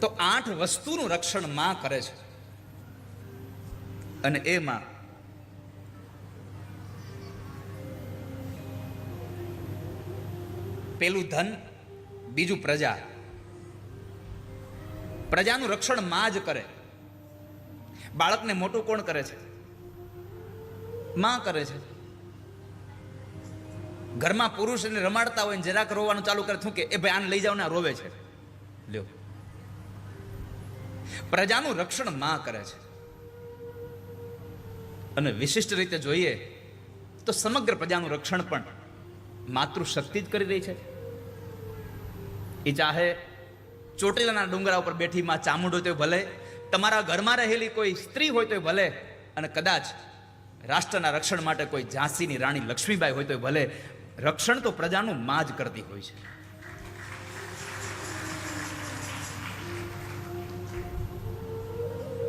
તો 8 વસ્તુનું રક્ષણ માં કરે છે. અને એમાં પેલું ધન, બીજું પ્રજા. પ્રજાનું રક્ષણ માં જ કરે. બાળકને મોટું કોણ કરે છે? માં કરે છે. ઘરમાં પુરુષ એને રમાડતા હોય ને જરાક રોવાનું ચાલુ કરે, શું કે એ ભાઈ આને લઈ જાવ ને, આ રોવે છે, લ્યો. પ્રજાનું રક્ષણ માં કરે છે. અને વિશિષ્ટ રીતે જોઈએ તો સમગ્ર પ્રજાનું રક્ષણ પણ માતૃશક્તિ જ કરી રહી છે. એ ચાહે ચોટીલાના ડુંગરા ઉપર બેઠી માં ચામુંડ હોય તો ભલે, તમારા ઘરમાં રહેલી કોઈ સ્ત્રી હોય તો ભલે, અને કદાચ રાષ્ટ્રના રક્ષણ માટે કોઈ ઝાંસીની રાણી લક્ષ્મીબાઈ હોય તો ભલે, રક્ષણ તો પ્રજાનું માં જ કરતી હોય છે.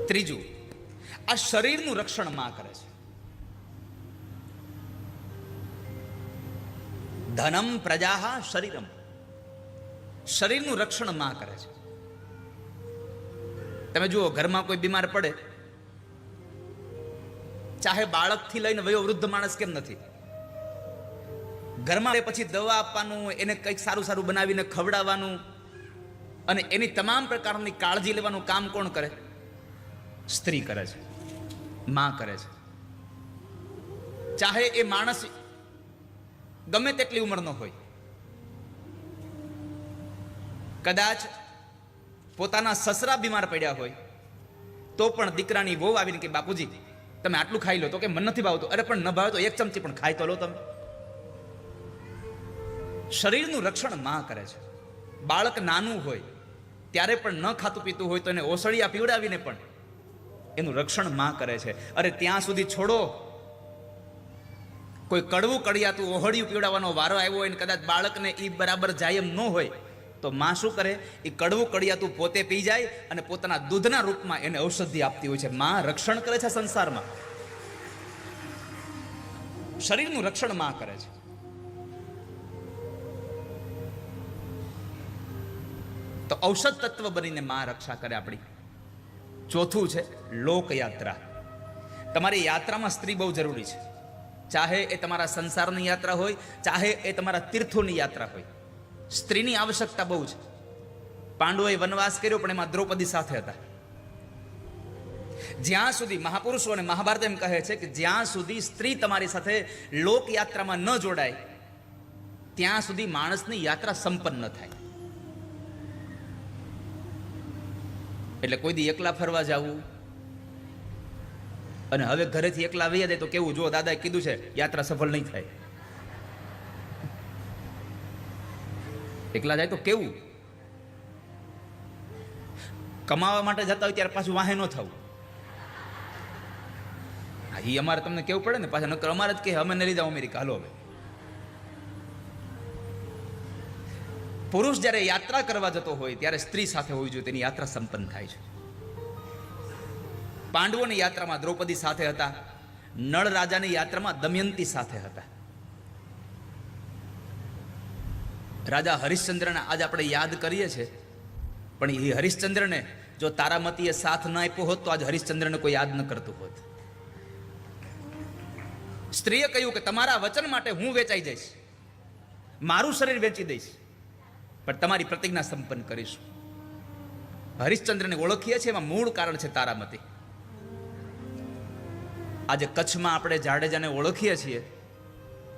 ત્રીજું, આ શરીરનું રક્ષણ માં કરે છે. ધનમ પ્રજા શરીરમ. શરીરનું રક્ષણ માં કરે છે. તમે જુઓ, ઘરમાં કોઈ બીમાર પડે, ચાહે બાળકથી લઈને વયો વૃદ્ધ માણસ કેમ નથી, ઘરમાં પછી દવા આપવાનું, એને કંઈક સારું સારું બનાવીને ખવડાવવાનું અને એની તમામ પ્રકારની કાળજી લેવાનું કામ કોણ કરે? સ્ત્રી કરે છે, માં કરે છે. ચાહે એ માણસ ગમે તેટલી ઉંમરનો હોય, કદાચ પોતાના સસરા બીમાર પડ્યા હોય તો પણ દીકરાની વહુ આવીને કે બાપુજી તમે આટલું ખાઈ લો, તો કે મને નથી ભાવતું. અરે પણ ન ભાવે તો 1 ચમચી પણ ખાઈ તો લો તમે. શરીરનું રક્ષણ માં કરે છે. બાળક નાનું હોય ત્યારે પણ ન ખાતું પીતું હોય તો એને ઓસળિયા પીવડાવીને પણ એનું રક્ષણ માં કરે છે. અરે ત્યાં સુધી છોડો, કોઈ કડવું કડિયાતું ઓહળિયું પીવડાવવાનો વારો આવ્યો હોય ને કદાચ બાળકને એ બરાબર જાય એમ ન હોય તો માં શું કરે? એ કડવું કડિયાતું પોતે પી જાય અને પોતાના દૂધના રૂપમાં એને ઔષધિ આપતી હોય છે. માં રક્ષણ કરે છે સંસારમાં. શરીરનું રક્ષણ માં કરે છે. તો ઔષધ તત્વ બનીને માં રક્ષા કરે આપણી. ચોથું છે લોકયાત્રા. તમારી યાત્રામાં સ્ત્રી બહુ જરૂરી છે. ચાહે એ તમારા સંસારની યાત્રા હોય, ચાહે એ તમારા તીર્થોની યાત્રા હોય, સ્ત્રીની આવશ્યકતા બહુ છે. પાંડવોએ વનવાસ કર્યો પણ એમાં દ્રૌપદી સાથે હતા. જ્યાં સુધી મહાપુરુષો અને મહાભારત એમ કહે છે કે જ્યાં સુધી સ્ત્રી તમારી સાથે લોકયાત્રામાં ન જોડાય ત્યાં સુધી માણસની યાત્રા સંપન્ન ન થાય. એટલે કોઈ દી એકલા ફરવા જવું અને હવે ઘરેથી એકલા વહી જાય તો કેવું? જો દાદાએ કીધું છે યાત્રા સફળ નહીં થાય. એકલા જાય તો કેવું? કમાવા માટે જતા હોય ત્યારે પાછું વાહે ન થવું. એ અમારે તમને કેવું પડે ને પાછા, નકર અમારે જ કે અમે નહીં લીધા અમેરિકા, હાલો હવે. પુરુષ જ્યારે યાત્રા કરવા જતો હોય ત્યારે સ્ત્રી સાથે હોવી જોઈએ, તેની યાત્રા સંપન્ન થાય છે. પાંડવોની યાત્રામાં દ્રૌપદી સાથે હતા, નળ રાજાની યાત્રામાં દમયંતી સાથે હતા. રાજા હરિશ્ચંદ્રના આજ આપણે યાદ કરીએ છીએ, પણ એ હરિશ્ચંદ્રને જો તારામતીએ સાથ ન આપ્યો હોત તો આજ હરિશ્ચંદ્રને કોઈ યાદ ન કરતું હોત. સ્ત્રીએ કહ્યું કે તમારા વચન માટે હું વેચાઈ જઈશ, મારું શરીર વેચી દઈશ, પણ તમારી પ્રતિજ્ઞા સંપન્ન કરીશું. હરિશ્ચંદ્રને ઓળખીએ છીએ, એમાં મૂળ કારણ છે તારામતી. આજે કચ્છમાં આપણે જાડેજાને ઓળખીએ છીએ,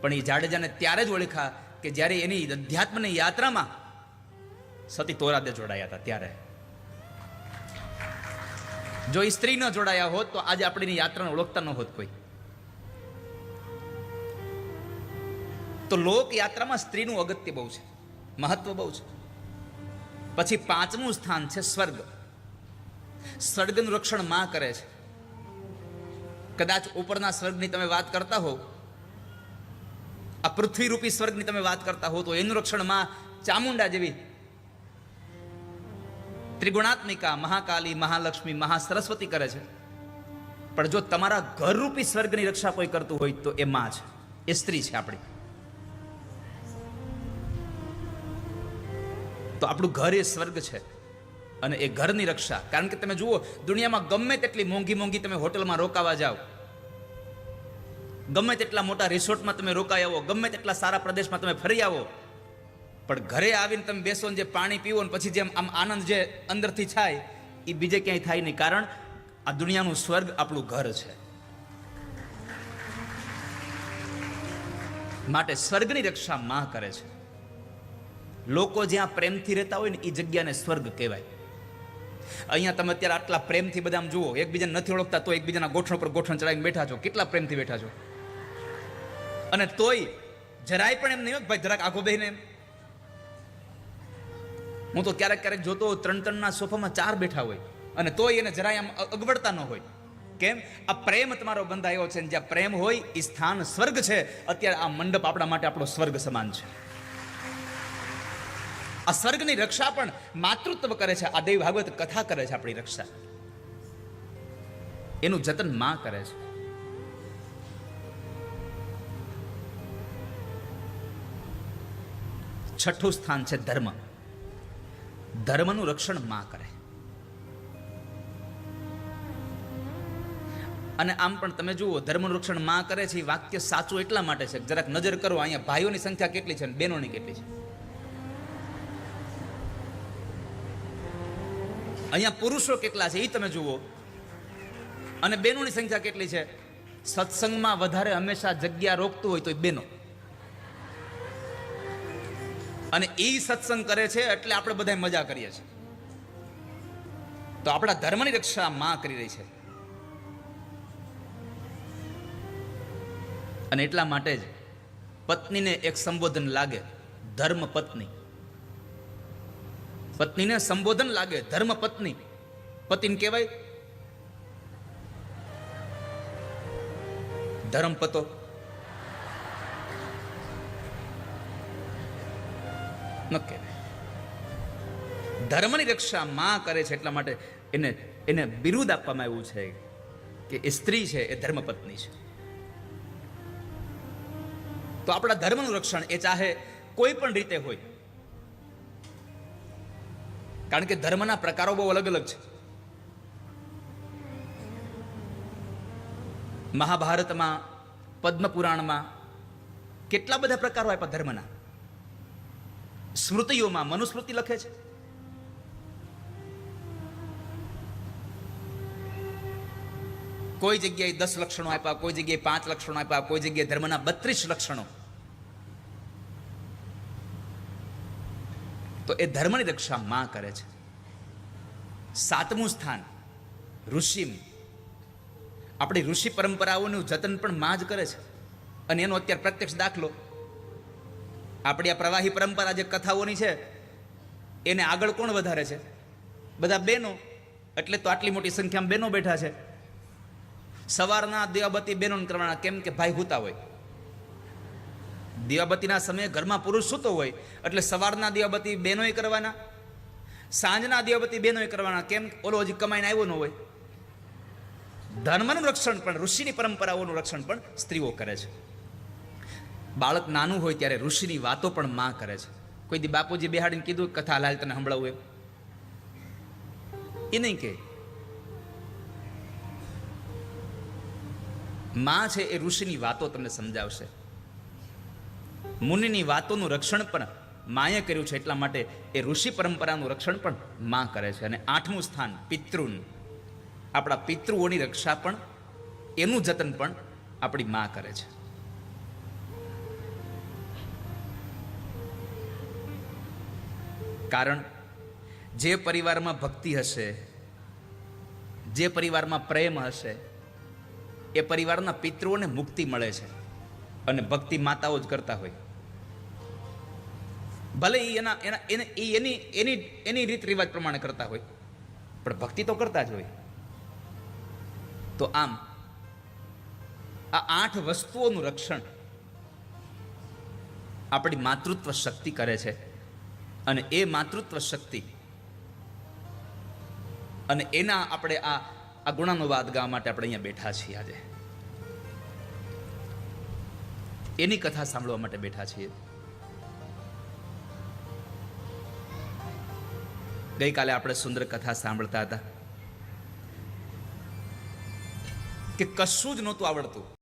પણ એ જાડેજાને ત્યારે જ ઓળખ્યા કે જ્યારે એની અધ્યાત્મની યાત્રામાં સતી તોરાદે જોડાયા હતા. ત્યારે જો એ સ્ત્રી ન જોડાયા હોત તો આજે આપણી યાત્રાને ઓળખતા ન હોત કોઈ. તો લોક યાત્રામાં સ્ત્રીનું અગત્ય બહુ છે, મહત્વ બહુ છે. પછી 5મું સ્થાન છે સ્વર્ગ. સ્વર્ગનું રક્ષણ માં કરે છે. કદાચ ઉપરના સ્વર્ગની તમે વાત કરતા હો, આ પૃથ્વી રૂપી સ્વર્ગની તમે વાત કરતા હો, તો એનું રક્ષણ માં ચામુંડા જેવી ત્રિગુણાત્મિકા મહાકાલી, મહાલક્ષ્મી, મહાસરસ્વતી કરે છે. પણ જો તમારા ઘર રૂપી સ્વર્ગની રક્ષા કોઈ કરતું હોય તો એ માં છે, એ સ્ત્રી છે આપણી. તો આપણું ઘર એ સ્વર્ગ છે. અને એ ઘરની રક્ષા. કારણ કે તમે જુઓ, દુનિયામાં ગમે તેટલી મોંઘી મોંઘી તમે હોટલમાં રોકાવા જાઓ, ગમે તેટલા મોટા રિસોર્ટમાં તમે રોકાઈ આવો, ગમે તેટલા સારા પ્રદેશમાં તમે ફરી આવો, પણ ઘરે આવીને તમે બેસો ને જે પાણી પીવો ને પછી જેમ આમ આનંદ જે અંદરથી થાય એ બીજે ક્યાંય થાય નહીં. કારણ આ દુનિયાનું સ્વર્ગ આપણું ઘર છે. માટે સ્વર્ગની રક્ષા માં કરે છે. લોકો જ્યાં પ્રેમથી રહેતા હોય ને એ જગ્યાને સ્વર્ગ કહેવાય. અહીંયા તમે અત્યારે આટલા પ્રેમથી બધા આમ જુઓ, એકબીજાને નથી ઓળખતા તો એકબીજાના ગોઠણ પર ગોઠણ ચડાવીને બેઠા છો, કેટલા પ્રેમથી બેઠા છો. અને તોય જરાય પણ એમ નહીં હોય ભાઈ જરાક આખો બેહીને એમ. હું તો ક્યારેક ક્યારેક જોતો 3-3ના સોફામાં 4 બેઠા હોય અને તોય એને જરાય આમ અગવડતા ન હોય. કેમ? આ પ્રેમ તમારો બંધાયો છે. જ્યાં પ્રેમ હોય એ સ્થાન સ્વર્ગ છે. અત્યારે આ મંડપ આપણા માટે આપણો સ્વર્ગ સમાન છે. આ સ્વર્ગની રક્ષા પણ માતૃત્વ કરે છે. આ દેવી ભાગવત કથા કરે છે આપણી રક્ષા. એનું જતન માં કરે છે. છઠ્ઠું સ્થાન છે ધર્મ. ધર્મનું રક્ષણ માં કરે. અને આમ પણ તમે જુઓ, ધર્મનું રક્ષણ માં કરે છે એ વાક્ય સાચું એટલા માટે છે. જરાક નજર કરો, અહીંયા ભાઈઓની સંખ્યા કેટલી છે અને બહેનોની કેટલી છે. અહીંયા પુરુષો કેટલા છે એ તમે જુઓ, અને બહેનોની સંખ્યા કેટલી છે. સત્સંગમાં વધારે હંમેશા જગ્યા રોકતું હોય તો એ બહેનો, અને એ સત્સંગ કરે છે એટલે આપણે બધા મજા કરીએ છીએ. તો આપણા ધર્મની રક્ષા માં કરી રહી છે. અને એટલા માટે જ પત્નીને એક સંબોધન લાગે, ધર્મ પત્ની. પત્નીને સંબોધન લાગે ધર્મ પત્ની. પતિને કહેવાય ધર્મ પતો. ન કહેવાય. ધર્મની રક્ષા માં કરે છે એટલા માટે એને બિરુદ આપવામાં આવ્યું છે કે એ સ્ત્રી છે એ ધર્મપત્ની છે. તો આપણા ધર્મનું રક્ષણ એ ચાહે કોઈ પણ રીતે હોય, કારણ કે ધર્મના પ્રકારો બહુ અલગ અલગ છે. મહાભારતમાં, પદ્મ પુરાણમાં કેટલા બધા પ્રકારો આપ્યા ધર્મના. સ્મૃતિઓમાં મનુસ્મૃતિ લખે છે. કોઈ જગ્યાએ 10 લક્ષણો આપ્યા, કોઈ જગ્યાએ 5 લક્ષણો આપ્યા, કોઈ જગ્યાએ ધર્મના 32 લક્ષણો. તો એ ધર્મની રક્ષા માં કરે છે. 7મું સ્થાન ઋષિ. આપણી ઋષિ પરંપરાઓનું જતન પણ માં જ કરે છે. અને એનો અત્યારે પ્રત્યક્ષ દાખલો આપણી આ પ્રવાહી પરંપરા જે કથાઓની છે એને આગળ કોણ વધારે છે? બધા બહેનો. એટલે તો આટલી મોટી સંખ્યામાં બહેનો બેઠા છે. સવારના દીવાબત્તી બહેનોને કરવાના, કેમ કે ભાઈ હુતા હોય. દીવાબત્તીના સમયે ઘરમાં પુરુષ સૂતો હોય એટલે સવારના દીવાબત્તી બહેનોએ કરવાના, સાંજના દીવાબત્તી બહેનોએ કરવાના. કેમ? ઓલો હજી કમાઈને આવ્યો ન હોય. ધર્મનું રક્ષણ પણ, ઋષિની પરંપરાઓનું રક્ષણ પણ સ્ત્રીઓ કરે છે. બાળક નાનું હોય ત્યારે ઋષિની વાતો પણ માં કરે છે. કોઈ દી બાપુજી બેહાડીને કીધું કથા લાલ તને સંભળાવું એમ? એ નહીં કે માં છે એ ઋષિની વાતો તમને સમજાવશે. મુનિની વાતોનું રક્ષણ પણ માએ કર્યું છે. એટલા માટે એ ઋષિ પરંપરાનું રક્ષણ પણ માં કરે છે. અને 8મું સ્થાન પિતૃનું. આપણા પિતૃઓની રક્ષા પણ, એનું જતન પણ આપણી માં કરે છે. કારણ જે પરિવારમાં ભક્તિ હશે, જે પરિવારમાં પ્રેમ હશે, એ પરિવારના પિતૃઓને મુક્તિ મળે છે. અને ભક્તિ માતાઓ જ કરતા હોય. ભલે એની રીત રિવાજ પ્રમાણે કરતા હોય, પણ ભક્તિ તો કરતા જ હોય. તો આમ આ 8 વસ્તુઓનું રક્ષણ આપણી માતૃત્વ શક્તિ કરે છે. અને એ માતૃત્વ શક્તિ અને એના આપણે આ ગુણાનુવાદ ગાવા માટે આપણે અહીંયા બેઠા છીએ. આજે એની કથા સાંભળવા માટે બેઠા છીએ. ગઈકાલે આપણે સુંદર કથા સાંભળતા હતા કે કશું જ નહોતું આવડતું,